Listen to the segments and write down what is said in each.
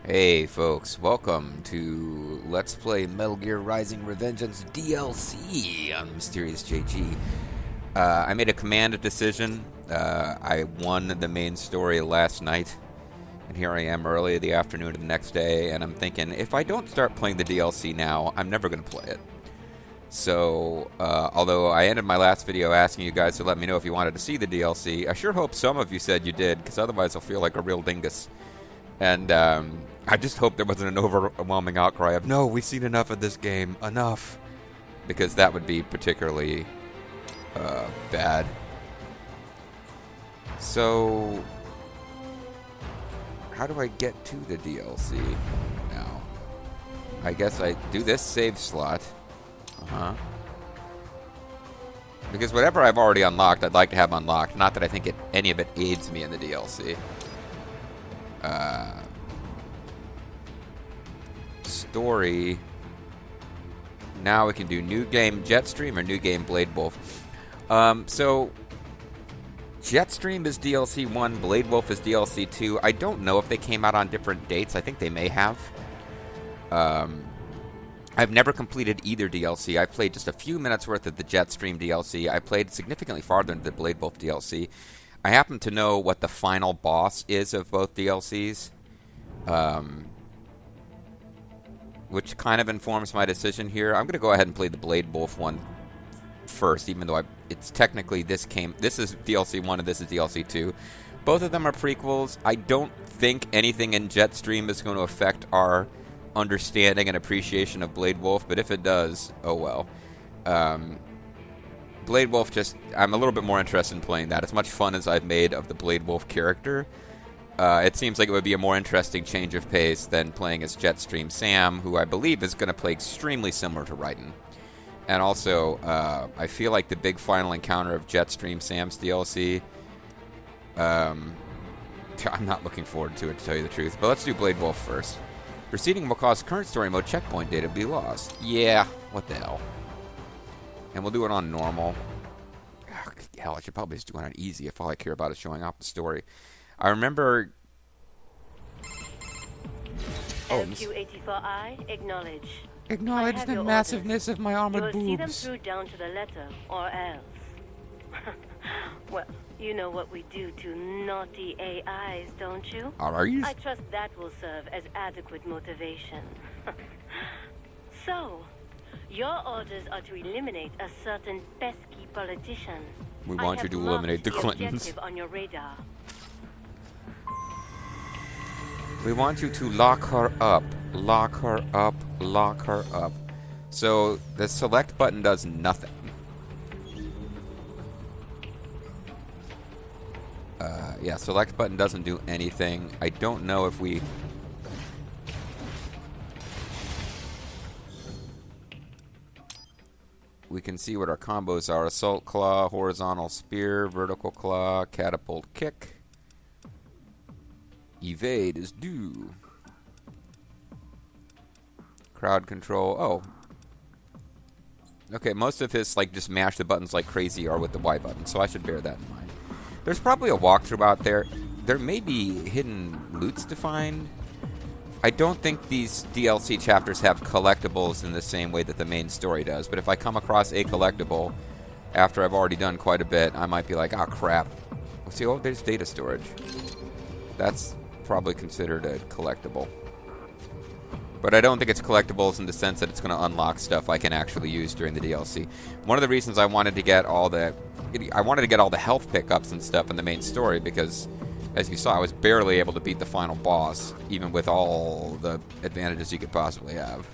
Hey folks, welcome to Let's Play Metal Gear Rising Revengeance DLC on Mysterious JG. I made a command decision. I won the main story last night, and here I am early in the afternoon of the next day, and I'm thinking, if I don't start playing the DLC now, I'm never going to play it. So, although I ended my last video asking you guys to let me know if you wanted to see the DLC, I sure hope some of you said you did, because otherwise I'll feel like a real dingus. And I just hope there wasn't an overwhelming outcry of, no, we've seen enough of this game, enough. Because that would be particularly bad. So, how do I get to the DLC now? I guess I do this save slot. Because whatever I've already unlocked, I'd like to have unlocked. Not that I think any of it aids me in the DLC. Story. Now we can do new game Jetstream or new game Blade Wolf. So Jetstream is DLC 1, Blade Wolf is DLC 2. I don't know if they came out on different dates. I think they may have. I've never completed either DLC. I played just a few minutes worth of the Jetstream DLC. I played significantly farther into the Blade Wolf DLC. I happen to know what the final boss is of both DLCs, which kind of informs my decision here. I'm going to go ahead and play the Blade Wolf one first, even though it's technically this is DLC 1 and this is DLC 2. Both of them are prequels. I don't think anything in Jetstream is going to affect our understanding and appreciation of Blade Wolf, but if it does, oh well. Blade Wolf, I'm a little bit more interested in playing that. As much fun as I've made of the Blade Wolf character, it seems like it would be a more interesting change of pace than playing as Jetstream Sam, who I believe is going to play extremely similar to Raiden. And also, I feel like the big final encounter of Jetstream Sam's DLC, I'm not looking forward to it, to tell you the truth. But let's do Blade Wolf first. Proceeding will cause current story mode checkpoint data to be lost. Yeah, what the hell. And we'll do it on normal. Oh, hell, I should probably just do it on easy if all I care about is showing off the story. I remember... LQ-84I, acknowledge. Acknowledge the massiveness of my armored boobs. You'll see them through down to the letter, or else. Well, you know what we do to naughty AIs, don't you? Are you? I trust that will serve as adequate motivation. So, your orders are to eliminate a certain pesky politician. We want you to eliminate the Clintons. On your radar. We want you to lock her up. Lock her up. Lock her up. So, the select button does nothing. Yeah, select button doesn't do anything. I don't know if we... We can see what our combos are. Assault Claw, Horizontal Spear, Vertical Claw, Catapult Kick. Evade is due. Crowd Control. Oh. Okay, most of his, just mash the buttons like crazy are with the Y button, so I should bear that in mind. There's probably a walkthrough out there. There may be hidden loots to find. I don't think these DLC chapters have collectibles in the same way that the main story does, but if I come across a collectible after I've already done quite a bit, I might be like, oh crap. See, oh, there's data storage. That's probably considered a collectible. But I don't think it's collectibles in the sense that it's going to unlock stuff I can actually use during the DLC. One of the reasons I wanted to get all the health pickups and stuff in the main story, because as you saw, I was barely able to beat the final boss, even with all the advantages you could possibly have.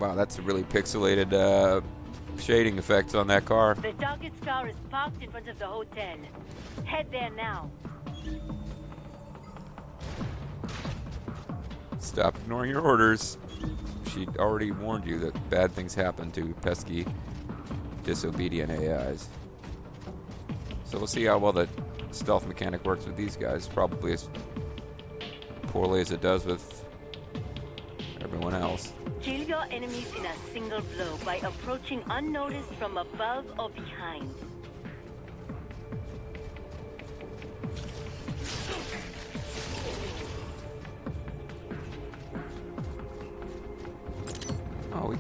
Wow, that's a really pixelated shading effects on that car. The target's car is parked in front of the hotel. Head there now. Stop ignoring your orders. She already warned you that bad things happen to pesky, disobedient AIs. So we'll see how well the stealth mechanic works with these guys. Probably as poorly as it does with everyone else. Kill your enemies in a single blow by approaching unnoticed from above or behind.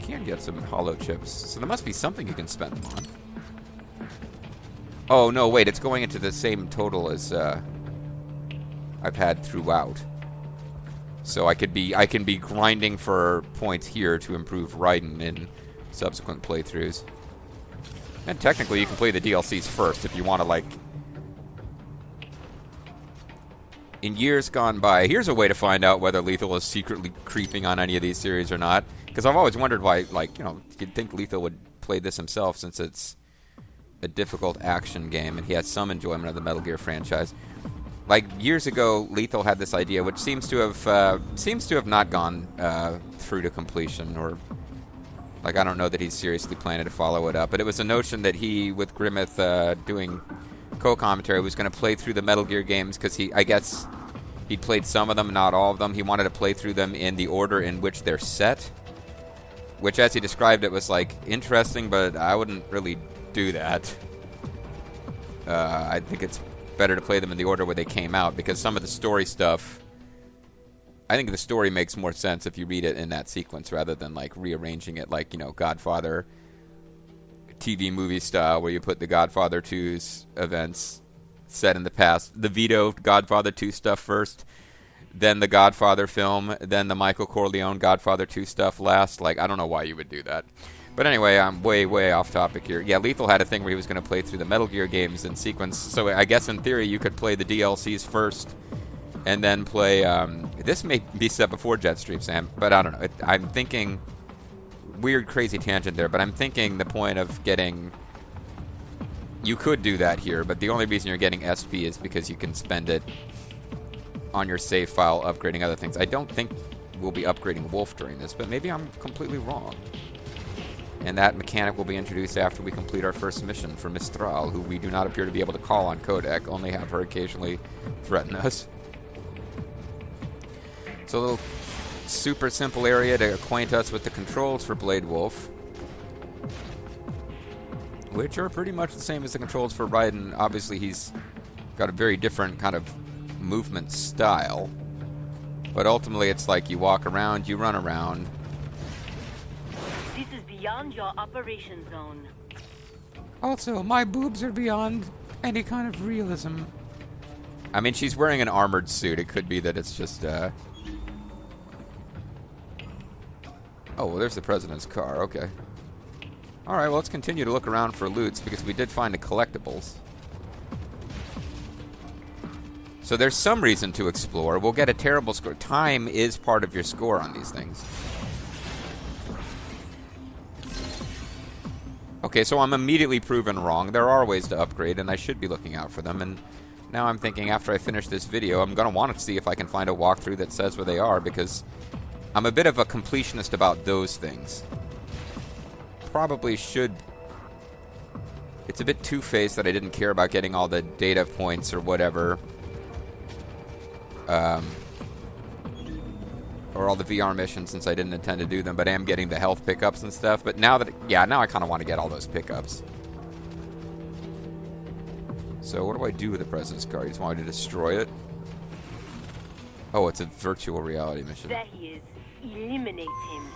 can get some hollow chips. So there must be something you can spend them on. Oh, no, wait. It's going into the same total as I've had throughout. So I can be grinding for points here to improve Raiden in subsequent playthroughs. And technically, you can play the DLCs first if you want to, like... In years gone by, here's a way to find out whether Lethal is secretly creeping on any of these series or not. Because I've always wondered why, like, you know, you'd think Lethal would play this himself since it's a difficult action game and he has some enjoyment of the Metal Gear franchise. Like, years ago, Lethal had this idea, which seems to have not gone through to completion, or... Like, I don't know that he's seriously planning to follow it up. But it was a notion that he, with Grimmith doing co-commentary, was going to play through the Metal Gear games because I guess he'd played some of them, not all of them. He wanted to play through them in the order in which they're set. Which, as he described it, was, like, interesting, but I wouldn't really do that. I think it's better to play them in the order where they came out, because some of the story stuff... I think the story makes more sense if you read it in that sequence rather than, like, rearranging it like, you know, Godfather TV movie style, where you put the Godfather 2's events set in the past. The Vito Godfather 2 stuff first, then the Godfather film, then the Michael Corleone Godfather 2 stuff last. Like, I don't know why you would do that. But anyway, I'm way, way off topic here. Yeah, Lethal had a thing where he was going to play through the Metal Gear games in sequence. So I guess in theory you could play the DLCs first and then play... this may be set before Jetstream, Sam, but I don't know. I'm thinking... Weird, crazy tangent there, but I'm thinking the point of getting... You could do that here, but the only reason you're getting SP is because you can spend it on your save file upgrading other things. I don't think we'll be upgrading Wolf during this, but maybe I'm completely wrong. And that mechanic will be introduced after we complete our first mission for Mistral, who we do not appear to be able to call on codec, only have her occasionally threaten us. So a little super simple area to acquaint us with the controls for Blade Wolf, which are pretty much the same as the controls for Raiden. Obviously, he's got a very different kind of movement style, but ultimately it's like you walk around, you run around. This is beyond your operation zone. Also, my boobs are beyond any kind of realism. I mean, she's wearing an armored suit. It could be that it's just, Oh, well, there's the president's car. Okay. Alright, well, let's continue to look around for loots, because we did find the collectibles. So there's some reason to explore. We'll get a terrible score. Time is part of your score on these things. Okay, so I'm immediately proven wrong. There are ways to upgrade, and I should be looking out for them. And now I'm thinking, after I finish this video, I'm going to want to see if I can find a walkthrough that says where they are, because I'm a bit of a completionist about those things. Probably should... It's a bit two-faced that I didn't care about getting all the data points or whatever. Or all the VR missions, since I didn't intend to do them, but I am getting the health pickups and stuff. But now that... Yeah, now I kind of want to get all those pickups. So what do I do with the president's car? You just want me to destroy it? Oh, it's a virtual reality mission. There he is. Eliminate him.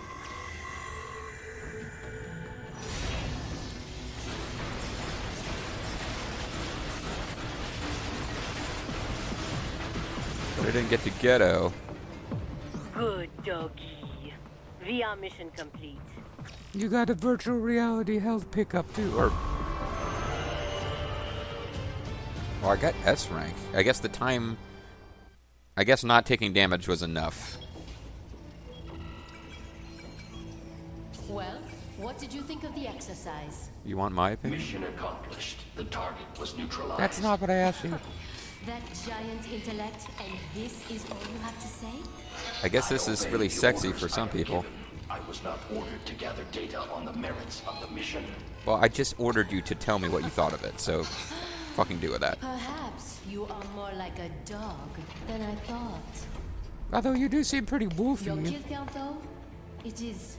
But I didn't get to Ghetto. Good doggy. VR mission complete. You got a virtual reality health pickup too, or... Well, I got S rank. I guess the time... I guess not taking damage was enough. Well, what did you think of the exercise? You want my opinion? Mission accomplished. The target was neutralized. That's not what I asked you. That giant intellect, and this is all you have to say? I guess this is really sexy for some people. I was not ordered to gather data on the merits of the mission. Well, I just ordered you to tell me what you thought of it, so fucking do with that. Perhaps you are more like a dog than I thought. Although you do seem pretty Your woofy. kill count, though, it is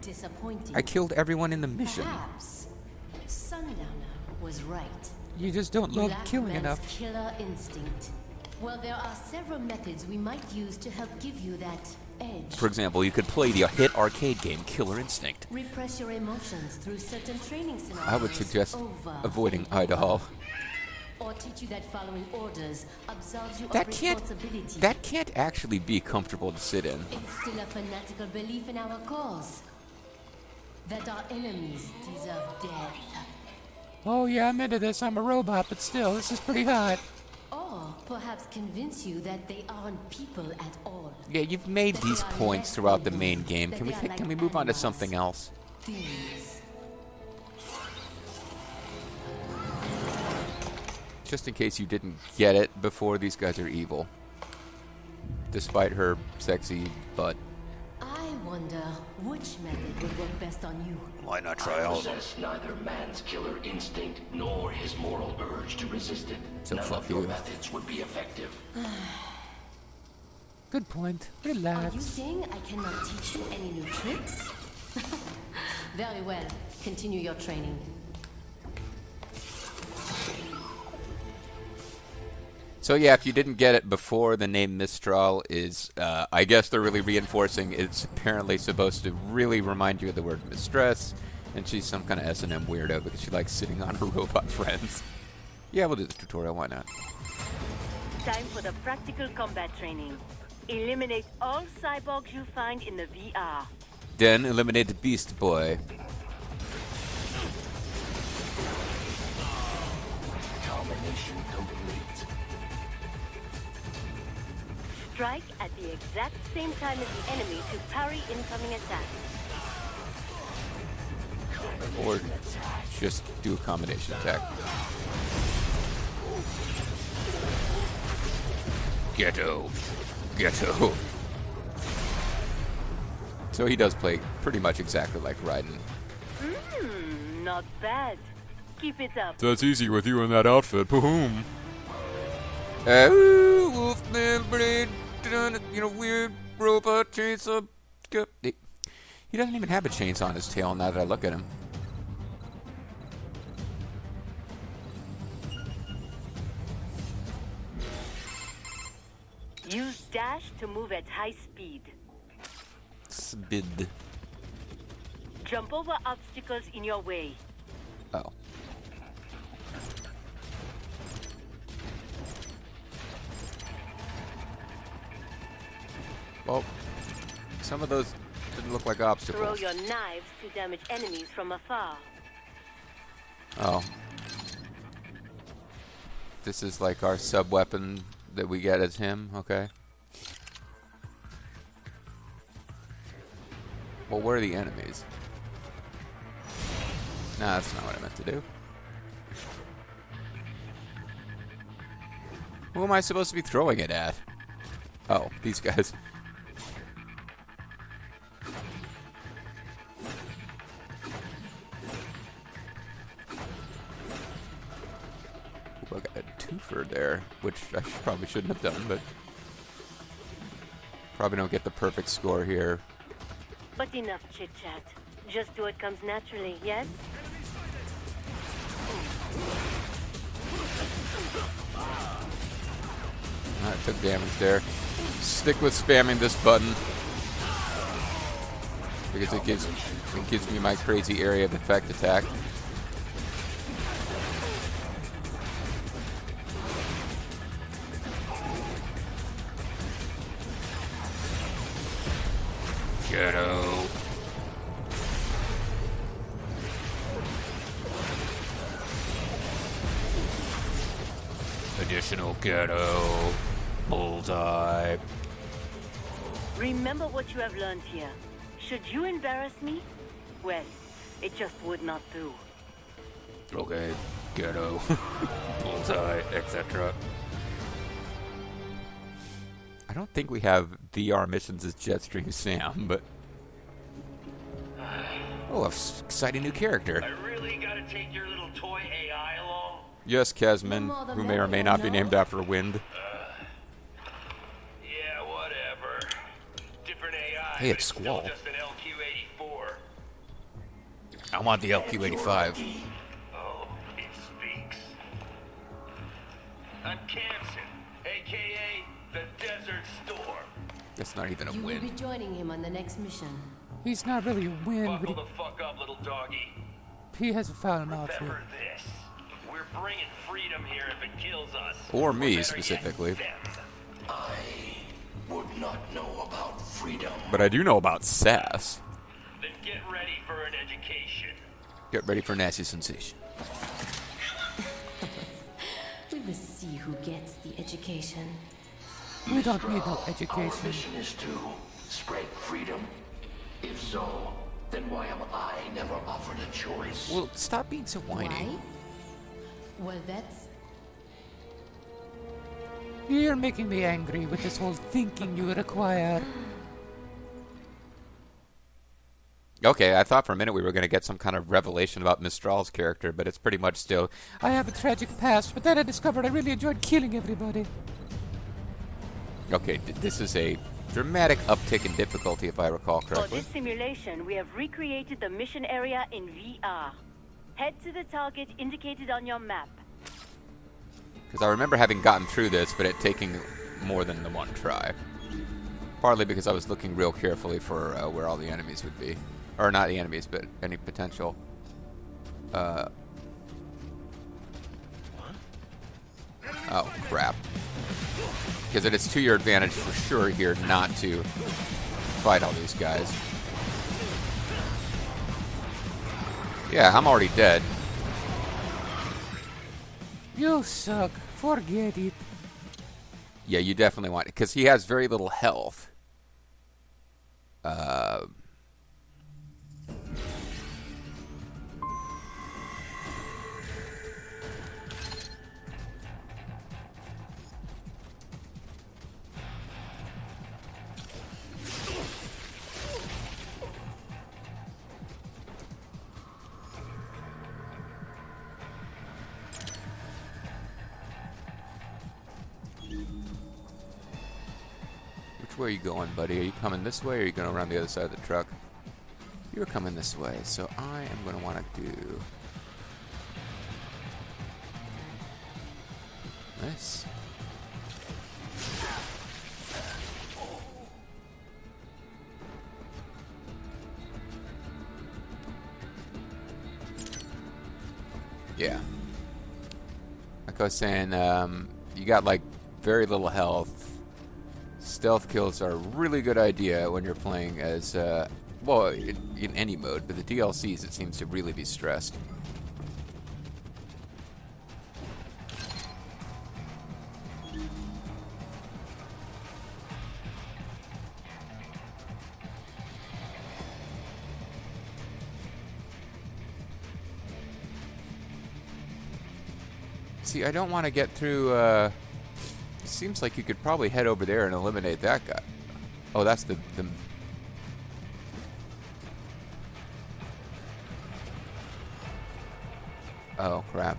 disappointing. I killed everyone in the mission. Perhaps Sundowner was right. You just don't You love lack killing man's enough. killer instinct. Well, there are several methods we might use to help give you that edge. For example, you could play the hit arcade game Killer Instinct. Repress your emotions through certain training scenarios. I would suggest over avoiding and over. Idaho. Or teach you that following orders absolves you That of can't responsibility. that can't actually be comfortable to sit in. It's still a fanatical belief in our cause. That our enemies deserve death. Oh yeah, I'm into this. I'm a robot, but still, this is pretty hot. Or perhaps convince you that they aren't people at all. Yeah, you've made That these they are points less throughout the than main you, game. that Can we they are can like we move on to animals. something else? Things. Just in case you didn't get it before, these guys are evil. Despite her sexy butt. I wonder which method would work best on you. Why not I possess neither man's killer instinct nor his moral urge to resist it. So None fuck of your you. methods would be effective. Good point. Are you Relax. saying I cannot teach you any new tricks? Very well. Continue your training. So yeah, if you didn't get it before, the name Mistral is, I guess they're really reinforcing, it's apparently supposed to really remind you of the word mistress, and she's some kind of S&M weirdo because she likes sitting on her robot friends. Yeah, we'll do the tutorial, why not? Time for the practical combat training. Eliminate all cyborgs you find in the VR. Then eliminate the Beast Boy. Combination complete. Strike at the exact same time as the enemy to parry incoming attacks. Or just do a combination attack. Ghetto. Ghetto. So he does play pretty much exactly like Raiden. Not bad. Keep it up. That's easy with you in that outfit. Boom. Wolfman blade, weird robot chainsaw. He doesn't even have a chainsaw on his tail now that I look at him. Use dash to move at high speed. Spid. Jump over obstacles in your way. Oh. Well, some of those didn't look like Throw obstacles. your knives to damage enemies from afar. Oh. This is like our sub-weapon that we get as him, okay. Well, where are the enemies? Nah, that's not what I meant to do. Who am I supposed to be throwing it at? Oh, these guys. Ooh, I got a twofer there, which I probably shouldn't have done, but probably don't get the perfect score here. But enough chit-chat. Just do what comes naturally, yes? I took damage there. Stick with spamming this button because it gives me my crazy area of effect attack. Ghetto. Additional ghetto. Bullseye. Remember what you have learned here. Should you embarrass me? Well, it just would not do. Okay. Ghetto. Bullseye, etc. I don't think we have VR missions as Jetstream Sam, but... Oh, exciting new character. I really gotta take your little toy AI along? Yes, Kesman, who may or may not be named after a wind. Yeah, whatever. Different AI. Hey, but it's still Squall. just an LQ-84. I want the LQ-85. Oh, it speaks. I'm Kamsen, aka the Desert Storm. That's not even a You will be win. joining him on the next mission. He's not really a win, but Buckle the fuck up, little doggy. he has a foul mouth here. Remember this. We're bringing freedom here if it kills us. Or me, better specifically. Yet, them. I would not know about freedom. But I do know about sass. Then get ready for an education. Get ready for nasty sensation. We will see who gets the education. We don't need no Our education. mission is to spread freedom. If so, then why am I never offered a choice? Well, stop being so whiny. Why? Well, that's... You're making me angry with this whole thinking you require. Okay, I thought for a minute we were going to get some kind of revelation about Mistral's character, but it's pretty much still... I have a tragic past, but then I discovered I really enjoyed killing everybody. Okay, this is a dramatic uptick in difficulty, if I recall For correctly. this simulation, we have recreated the mission area in VR. Head to the target indicated on your map. Because I remember having gotten through this, but it taking more than the one try. Partly because I was looking real carefully for where all the enemies would be. Or not the enemies, but any potential... Oh, crap. Because it is to your advantage for sure here not to fight all these guys. Yeah, I'm already dead. You suck. Forget it. Yeah, you definitely want it. Because he has very little health. Which way are you going, buddy? Are you coming this way or are you going around the other side of the truck? You're coming this way, so I am going to want to do this. Yeah. Like I was saying, you got like very little health. Stealth kills are a really good idea when you're playing as, well, in any mode, but the DLCs it seems to really be stressed. See, I don't want to get through, seems like you could probably head over there and eliminate that guy. Oh, that's the... Oh, crap.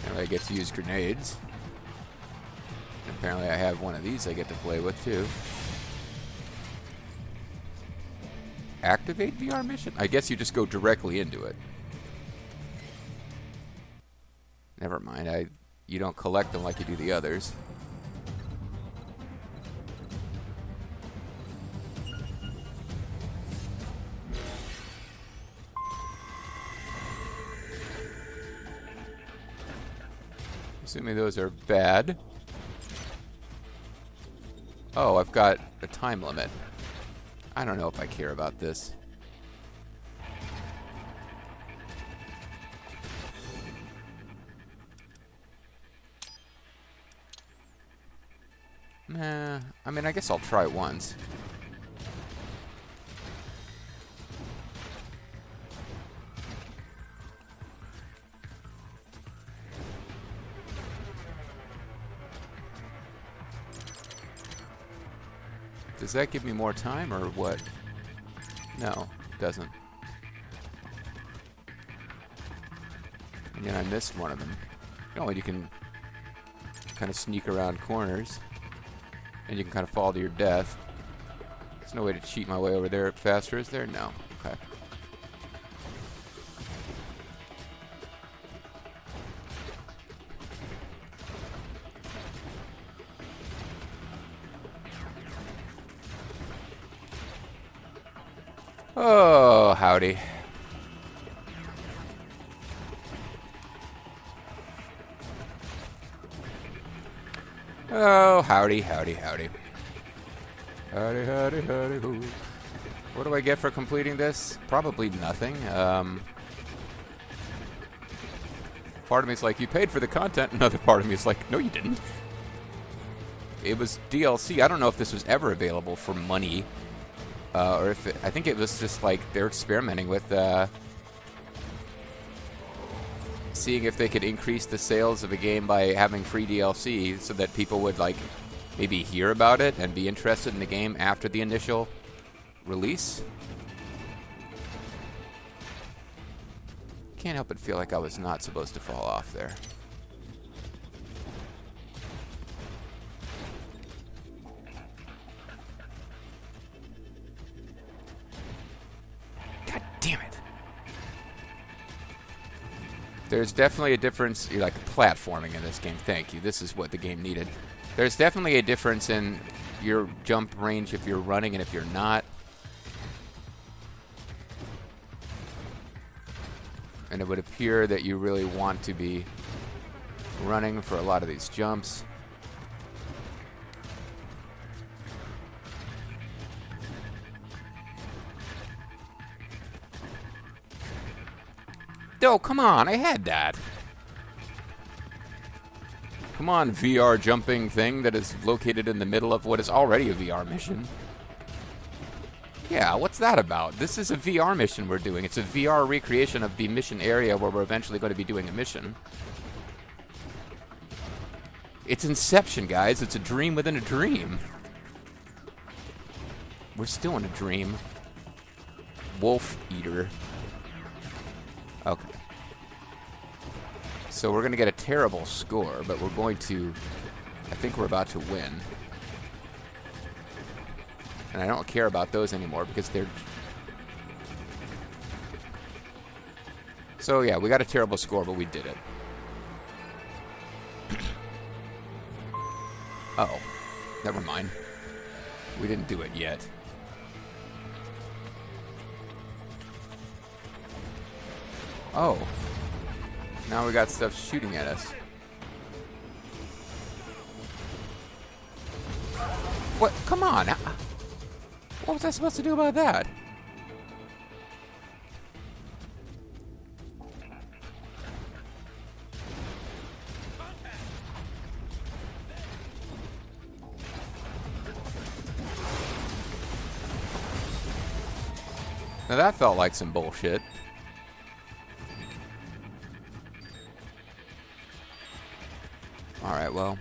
Now I get to use grenades. Apparently I have one of these I get to play with too. Activate VR mission? I guess you just go directly into it. Never mind, you don't collect them like you do the others. Assuming those are bad. Oh, I've got a time limit. I don't know if I care about this. Nah, I mean, I guess I'll try once. Does that give me more time or what? No, it doesn't. And then I missed one of them. Oh, and you can kind of sneak around corners. And you can kind of fall to your death. There's no way to cheat my way over there faster, is there? No. Okay. Oh, howdy. Oh, howdy, howdy, howdy. Howdy, howdy, howdy, hoo. What do I get for completing this? Probably nothing. Part of me is like, you paid for the content. Another part of me is like, no, you didn't. It was DLC. I don't know if this was ever available for money. Or if I think it was just like they're experimenting with seeing if they could increase the sales of a game by having free DLC so that people would like maybe hear about it and be interested in the game after the initial release. Can't help but feel like I was not supposed to fall off there. God damn it. There's definitely a difference, like platforming in this game. Thank you. This is what the game needed. There's definitely a difference in your jump range if you're running and if you're not. And it would appear that you really want to be running for a lot of these jumps. Oh, come on, I had that. Come on, VR jumping thing that is located in the middle of what is already a VR mission. Yeah, what's that about? This is a VR mission we're doing. It's a VR recreation of the mission area where we're eventually going to be doing a mission. It's Inception, guys. It's a dream within a dream. We're still in a dream. Wolf Eater. Okay. So we're going to get a terrible score, but we're going to... I think we're about to win. And I don't care about those anymore because they're... So yeah, we got a terrible score, but we did it. Oh. Never mind. We didn't do it yet. Oh. Now we got stuff shooting at us. What? Come on. What was I supposed to do about that? Now that felt like some bullshit. Alright, well.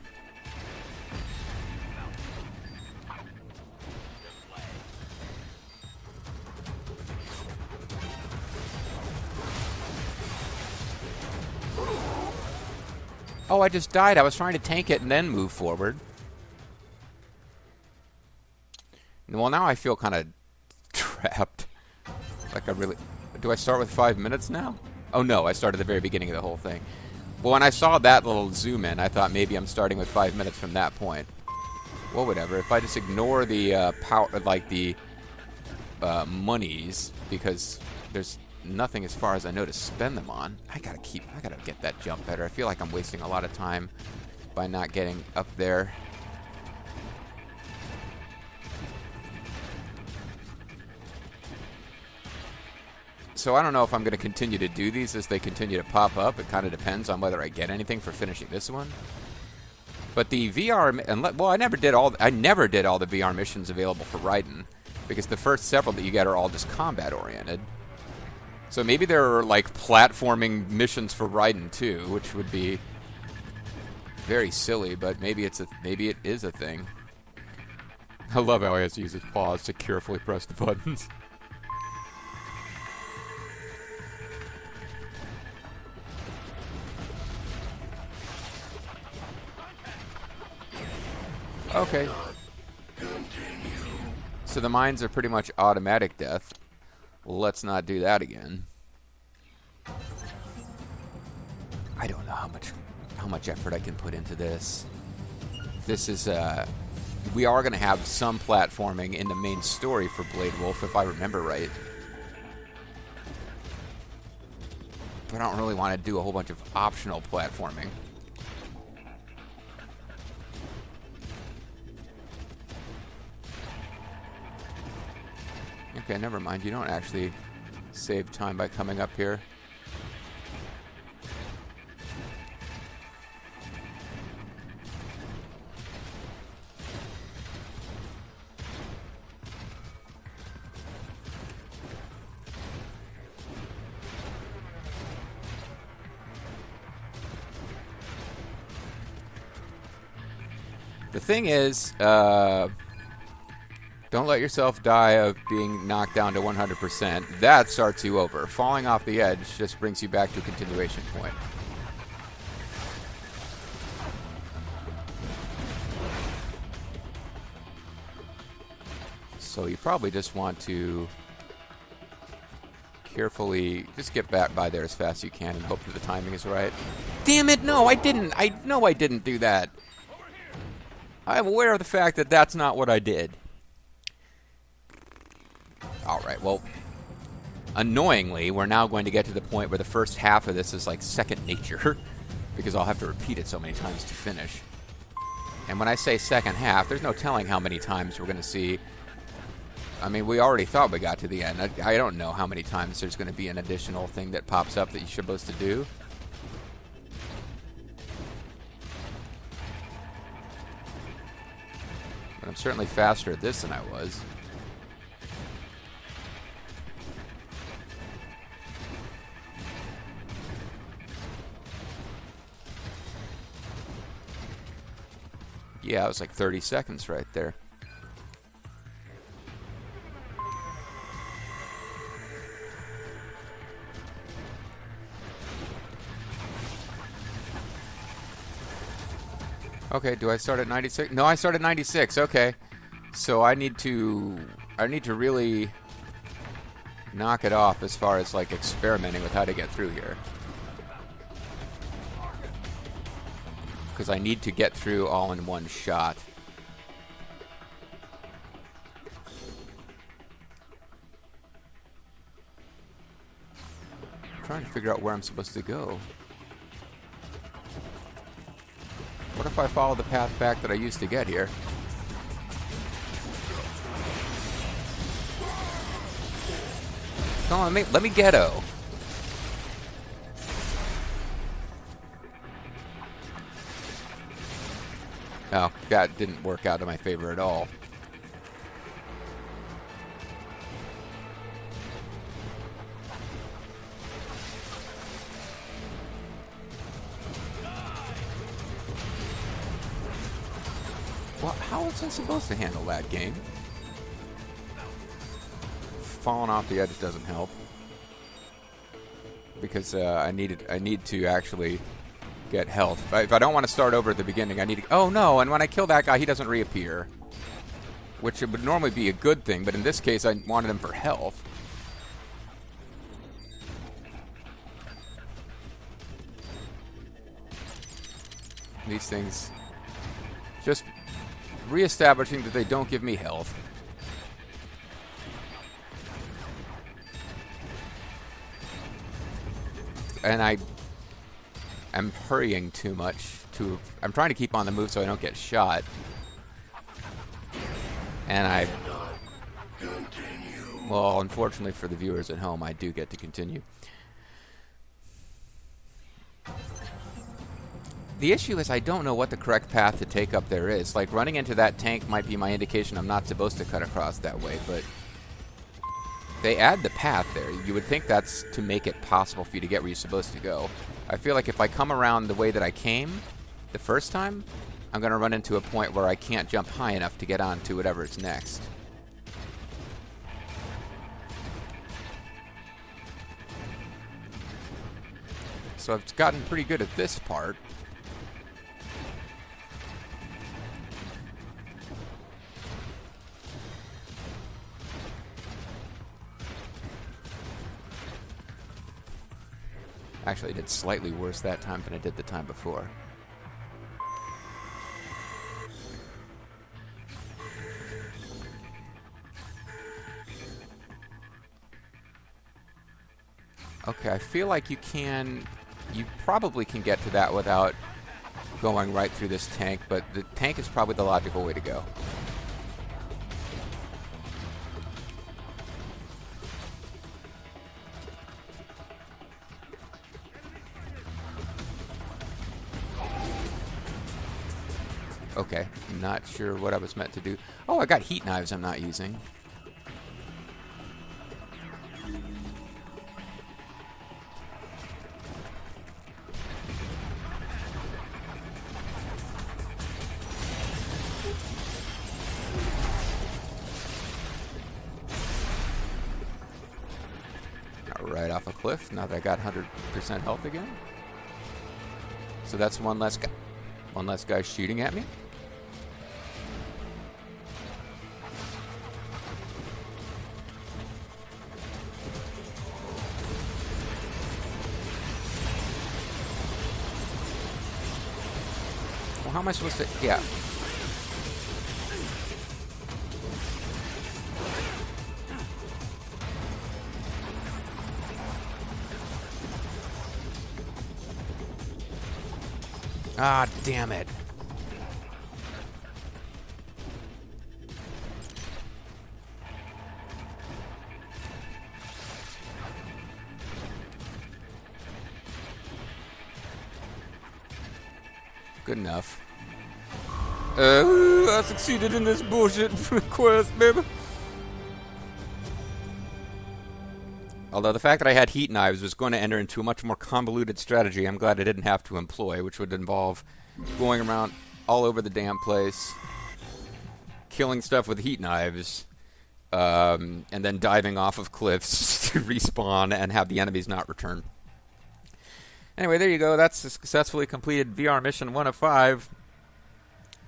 Oh, I just died. I was trying to tank it and then move forward. Well, now I feel kind of trapped. Like I really... Do I start with 5 minutes now? Oh, no. I started at the very beginning of the whole thing. Well, when I saw that little zoom in, I thought maybe I'm starting with 5 minutes from that point. Well, whatever. If I just ignore the power, like the monies, because there's nothing as far as I know to spend them on. I gotta get that jump better. I feel like I'm wasting a lot of time by not getting up there. So I don't know if I'm going to continue to do these as they continue to pop up. It kind of depends on whether I get anything for finishing this one. But the VR, well, I never did all the VR missions available for Raiden, because the first several that you get are all just combat oriented. So maybe there are like platforming missions for Raiden too, which would be very silly, but maybe it is a thing. I love how he has to use his paws to carefully press the buttons. Okay. So the mines are pretty much automatic death. Let's not do that again. I don't know how much effort I can put into this. This is we are going to have some platforming in the main story for Blade Wolf, if I remember right. But I don't really want to do a whole bunch of optional platforming. Okay, never mind. You don't actually save time by coming up here. The thing is, don't let yourself die of being knocked down to 100%. That starts you over. Falling off the edge just brings you back to a continuation point. So you probably just want to carefully just get back by there as fast as you can and hope that the timing is right. Damn it, no, I didn't. I know I didn't do that. I'm aware of the fact that that's not what I did. Alright, well, annoyingly, we're now going to get to the point where the first half of this is like second nature, because I'll have to repeat it so many times to finish. And when I say second half, there's no telling how many times we're going to see. I mean, we already thought we got to the end. I don't know how many times there's going to be an additional thing that pops up that you're supposed to do. But I'm certainly faster at this than I was. Yeah, it was like 30 seconds right there. Okay, do I start at 96? No, I start at 96. Okay. So I need to really knock it off as far as like experimenting with how to get through here. Because I need to get through all in one shot. I'm trying to figure out where I'm supposed to go. What if I follow the path back that I used to get here? Come on, let me ghetto. Oh, that didn't work out in my favor at all. Well, how was I supposed to handle that game? Falling off the edge doesn't help. Because I need to actually get health. If I don't want to start over at the beginning, I need to... Oh, no, and when I kill that guy, he doesn't reappear. Which would normally be a good thing, but in this case, I wanted him for health. These things... Just reestablishing that they don't give me health. And I'm hurrying too much. I'm trying to keep on the move so I don't get shot. And well, unfortunately for the viewers at home, I do get to continue. The issue is I don't know what the correct path to take up there is. Like, running into that tank might be my indication I'm not supposed to cut across that way, but they add the path there. You would think that's to make it possible for you to get where you're supposed to go. I feel like if I come around the way that I came the first time, I'm going to run into a point where I can't jump high enough to get on to whatever's next. So I've gotten pretty good at this part. Actually, I did slightly worse that time than I did the time before. Okay, I feel like you probably can get to that without going right through this tank, but the tank is probably the logical way to go. Okay, not sure what I was meant to do. Oh, I got heat knives I'm not using. Right off a cliff, now that I got 100% health again. So that's one less guy shooting at me. Well, how am I supposed to... Yeah. Ah, damn it. Good enough. I succeeded in this bullshit quest, baby. Although the fact that I had heat knives was going to enter into a much more convoluted strategy I'm glad I didn't have to employ, which would involve going around all over the damn place, killing stuff with heat knives, and then diving off of cliffs to respawn and have the enemies not return. Anyway, there you go. That's a successfully completed VR mission 1 of 5.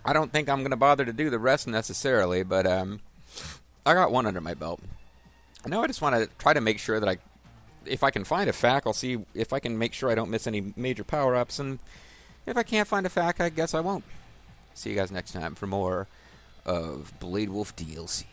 I don't think I'm going to bother to do the rest necessarily, but I got one under my belt. Now I just want to try to make sure that if I can find a FAQ, I'll see if I can make sure I don't miss any major power-ups, and if I can't find a FAQ, I guess I won't. See you guys next time for more of Blade Wolf DLC.